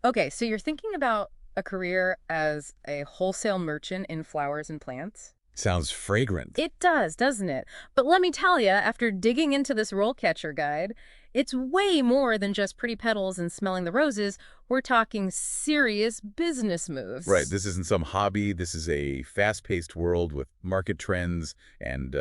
Okay, so you're thinking about a career as a wholesale merchant in flowers and plants? Sounds fragrant. It does, doesn't it? But let me tell you, after digging into this RoleCatcher guide, it's way more than just pretty petals and smelling the roses. We're talking serious business Right. moves. This isn't some hobby. This is a fast-paced world with market trends and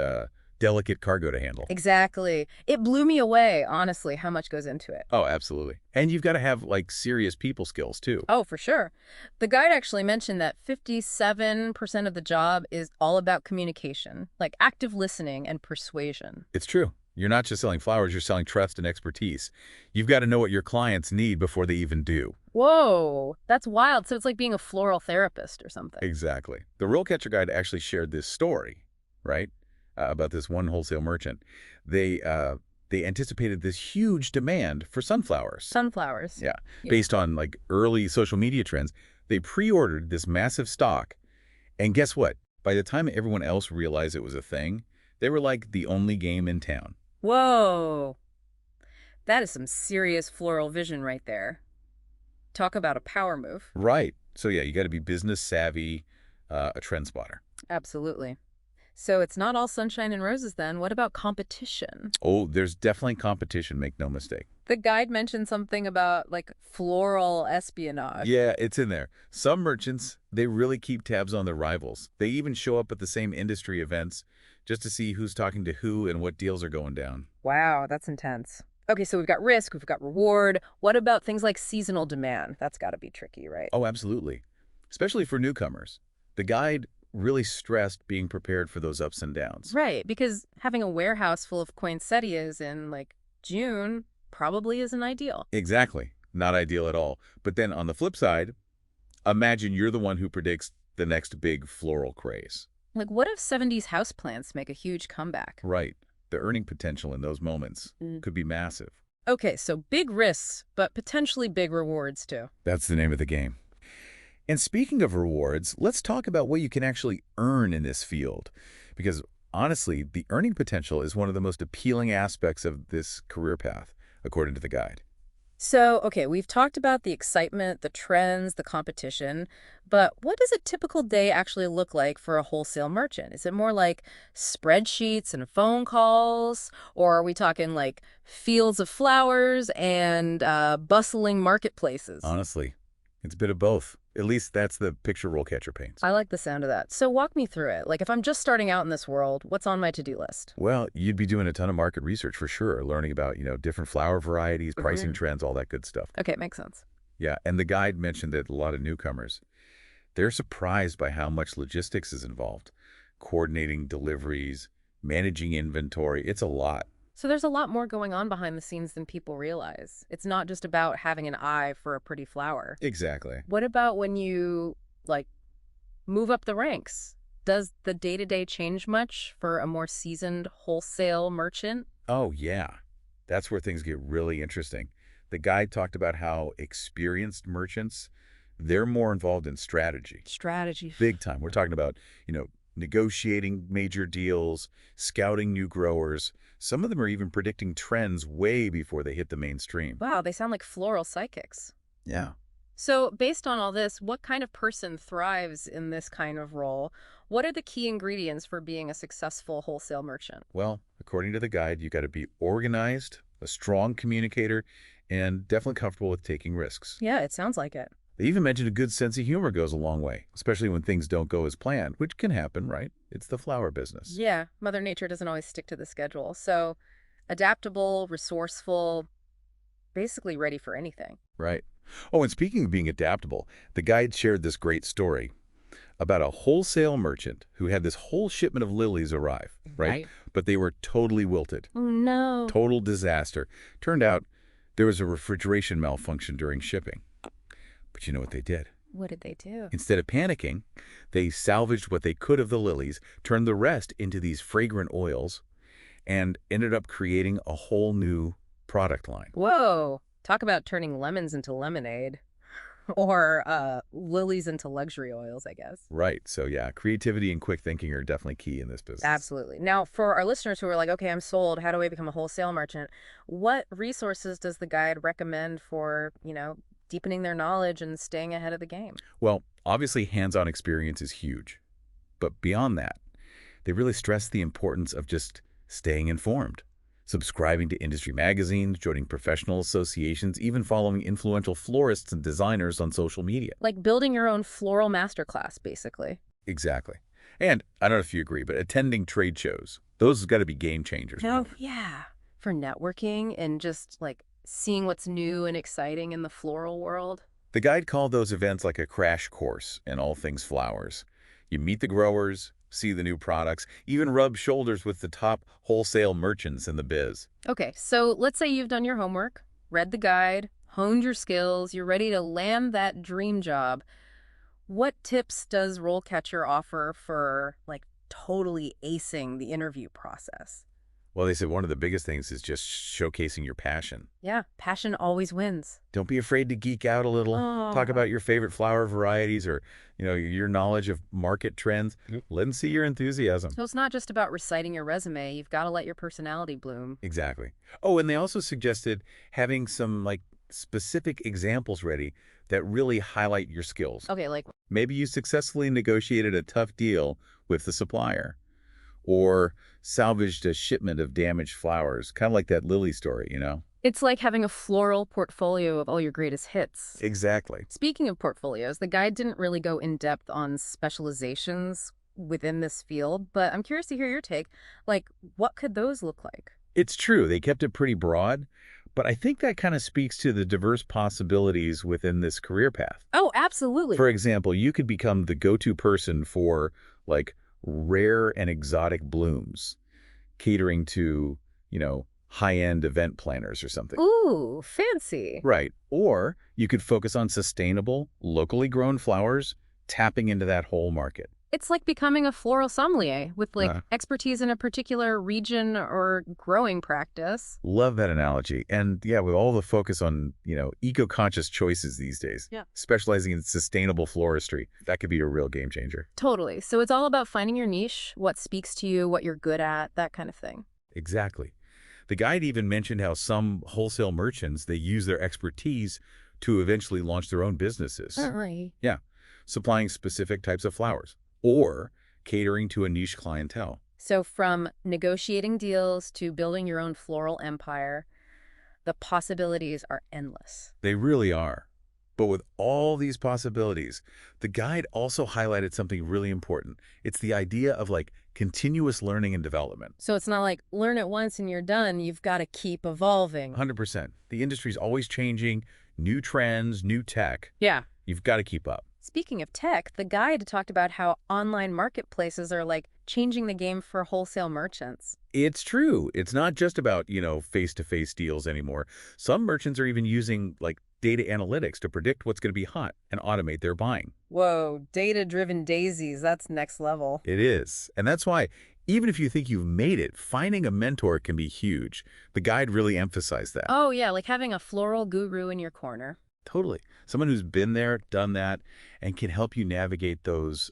delicate cargo to handle. Exactly. It blew me away, honestly, how much goes into it. Oh, absolutely. And you've got to have like serious people skills too. Oh, for sure. The guide actually mentioned that 57% of the job is all about communication, like active listening and persuasion. It's true. You're not just selling flowers, you're selling trust and expertise. You've got to know what your clients need before they even do. Whoa, that's wild. So it's like being a floral therapist or something. Exactly. The RoleCatcher Guide actually shared this story, right, about this one wholesale merchant. They anticipated this huge demand for sunflowers. Sunflowers. Yeah, Yeah. based on like early social media trends. They pre-ordered this massive stock, and guess what? By the time everyone else realized it was a thing, they were like the only game in town. Whoa, that is some serious floral vision right there. Talk about a power move. Right. So yeah, you got to be business savvy, a trend spotter. Absolutely. So it's not all sunshine and roses then. What about competition? Oh, there's definitely competition, make no mistake. The guide mentioned something about like floral espionage. Yeah, it's in there. Some merchants, they really keep tabs on their rivals. They even show up at the same industry events just to see who's talking to who and what deals are going down. Wow, that's intense. Okay, so we've got risk, we've got reward. What about things like seasonal demand? That's got to be tricky, right? Oh, absolutely. Especially for newcomers. The guide really stressed being prepared for those ups and downs. Right, because having a warehouse full of poinsettias in like June probably isn't ideal. Exactly. Not ideal at all. But then on the flip side, imagine you're the one who predicts the next big floral craze. Like, what if 70s houseplants make a huge comeback? Right. The earning potential in those moments Mm. could be massive. Okay, so big risks, but potentially big rewards too. That's the name of the game. And speaking of rewards, let's talk about what you can actually earn in this field. Because honestly, the earning potential is one of the most appealing aspects of this career path, according to the guide. So, okay, we've talked about the excitement, the trends, the competition, but what does a typical day actually look like for a wholesale merchant? Is it more like spreadsheets and phone calls, or are we talking like fields of flowers and bustling marketplaces? Honestly, it's a bit of both. At least that's the picture RoleCatcher paints. I like the sound of that. So walk me through it. Like if I'm just starting out in this world, what's on my to-do list? Well, you'd be doing a ton of market research for sure, learning about, different flower varieties, pricing Mhm. trends, all that good stuff. Okay, makes sense. Yeah, and the guide mentioned that a lot of newcomers, they're surprised by how much logistics is involved. Coordinating deliveries, managing inventory, it's a lot. So there's a lot more going on behind the scenes than people realize. It's not just about having an eye for a pretty flower. Exactly. What about when you like move up the ranks? Does the day-to-day change much for a more seasoned wholesale merchant? Oh, yeah. That's where things get really interesting. The guide talked about how experienced merchants, they're more involved in strategy. Strategy. Big time. We're talking about, negotiating major deals, scouting new growers. Some of them are even predicting trends way before they hit the mainstream. Wow, they sound like floral psychics. Yeah. So, based on all this, what kind of person thrives in this kind of role? What are the key ingredients for being a successful wholesale merchant? Well, according to the guide, you got to be organized, a strong communicator, and definitely comfortable with taking risks. Yeah, it sounds like it. They even mentioned a good sense of humor goes a long way, especially when things don't go as planned, which can happen, right? It's the flower business. Yeah, Mother Nature doesn't always stick to the schedule. So, adaptable, resourceful, basically ready for anything. Right. Oh, and speaking of being adaptable, the guide shared this great story about a wholesale merchant who had this whole shipment of lilies arrive, right? Right. But they were totally wilted. Oh, no. Total disaster. Turned out there was a refrigeration malfunction during shipping. But you know what they did? What did they do? Instead of panicking, they salvaged what they could of the lilies, turned the rest into these fragrant oils, and ended up creating a whole new product line. Whoa. Talk about turning lemons into lemonade or lilies into luxury oils, I guess. Right. So yeah, creativity and quick thinking are definitely key in this business. Absolutely. Now, for our listeners who are like, okay, I'm sold. How do I become a wholesale merchant? What resources does the guide recommend for, deepening their knowledge and staying ahead of the game. Well, obviously hands-on experience is huge. But beyond that, they really stress the importance of just staying informed, subscribing to industry magazines, joining professional associations, even following influential florists and designers on social media. Like building your own floral masterclass, basically. Exactly. And I don't know if you agree, but attending trade shows, those have got to be game changers. Oh, yeah. For networking and just like seeing what's new and exciting in the floral world. The guide called those events like a crash course in all things flowers. You meet the growers, see the new products, even rub shoulders with the top wholesale merchants in the biz. Okay, so let's say you've done your homework, read the guide, honed your skills, you're ready to land that dream job. What tips does RoleCatcher offer for like totally acing the interview process? Well, they said one of the biggest things is just showcasing your passion. Yeah, passion always wins. Don't be afraid to geek out a little. Talk Oh. about your favorite flower varieties or, your knowledge of market trends. Yep. Let them see your enthusiasm. So it's not just about reciting your resume, you've got to let your personality bloom. Exactly. Oh, and they also suggested having some specific examples ready that really highlight your skills. Okay, like Maybe you successfully negotiated a tough deal with the supplier or salvaged a shipment of damaged flowers, kind of like that Lily story. it's like having a floral portfolio of all your greatest hits. Exactly. Speaking of portfolios, the guide didn't really go in depth on specializations within this field, but I'm curious to hear your take. Like, what could those look like? It's true. They kept it pretty broad, but I think that kind of speaks to the diverse possibilities within this career path. Oh, absolutely. For example, you could become the go-to person for like rare and exotic blooms, catering to, high-end event planners or something. Ooh, fancy. Right. Or you could focus on sustainable, locally grown flowers, tapping into that whole market. It's like becoming a floral sommelier with like Uh, expertise in a particular region or growing practice. Love that analogy. And yeah, with all the focus on, eco-conscious choices these days, Yeah. specializing in sustainable floristry, that could be a real game changer. Totally. So it's all about finding your niche, what speaks to you, what you're good at, that kind of thing. Exactly. The guide even mentioned how some wholesale merchants, they use their expertise to eventually launch their own businesses. Certainly. Yeah, supplying specific types of flowers or catering to a niche clientele. So from negotiating deals to building your own floral empire, the possibilities are endless. They really are. But with all these possibilities, the guide also highlighted something really important. It's the idea of continuous learning and development. So it's not like learn it once and you're done. You've got to keep evolving. 100%. The industry's always changing, new trends, new tech. Yeah. You've got to keep up. Speaking of tech, the guide talked about how online marketplaces are like changing the game for wholesale merchants. It's true. It's not just about, face-to-face deals anymore. Some merchants are even using data analytics to predict what's going to be hot and automate their buying. Whoa, data-driven daisies, that's next level. It is. And that's why, even if you think you've made it, finding a mentor can be huge. The guide really emphasized that. Oh yeah, like having a floral guru in your corner. Totally. Someone who's been there, done that, and can help you navigate those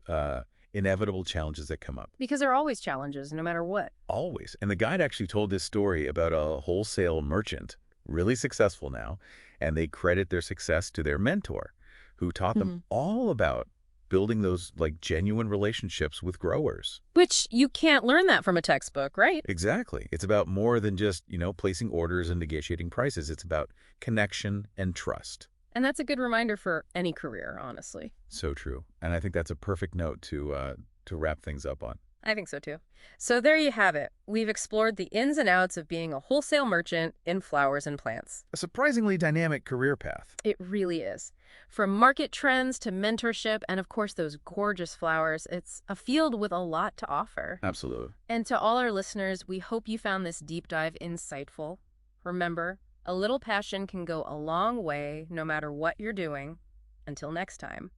inevitable challenges that come up. Because there are always challenges, no matter what. Always. And the guide actually told this story about a wholesale merchant, really successful now, and they credit their success to their mentor, who taught them all about building those genuine relationships with growers. Which you can't learn that from a textbook, right? Exactly. It's about more than just, placing orders and negotiating prices. It's about connection and trust. And that's a good reminder for any career, honestly. So true. And I think that's a perfect note to wrap things up on. I think so too. So there you have it. We've explored the ins and outs of being a wholesale merchant in flowers and plants. A surprisingly dynamic career path. It really is. From market trends to mentorship and, of course, those gorgeous flowers, it's a field with a lot to offer. Absolutely. And to all our listeners, we hope you found this deep dive insightful. Remember, a little passion can go a long way no matter what you're doing. Until next time.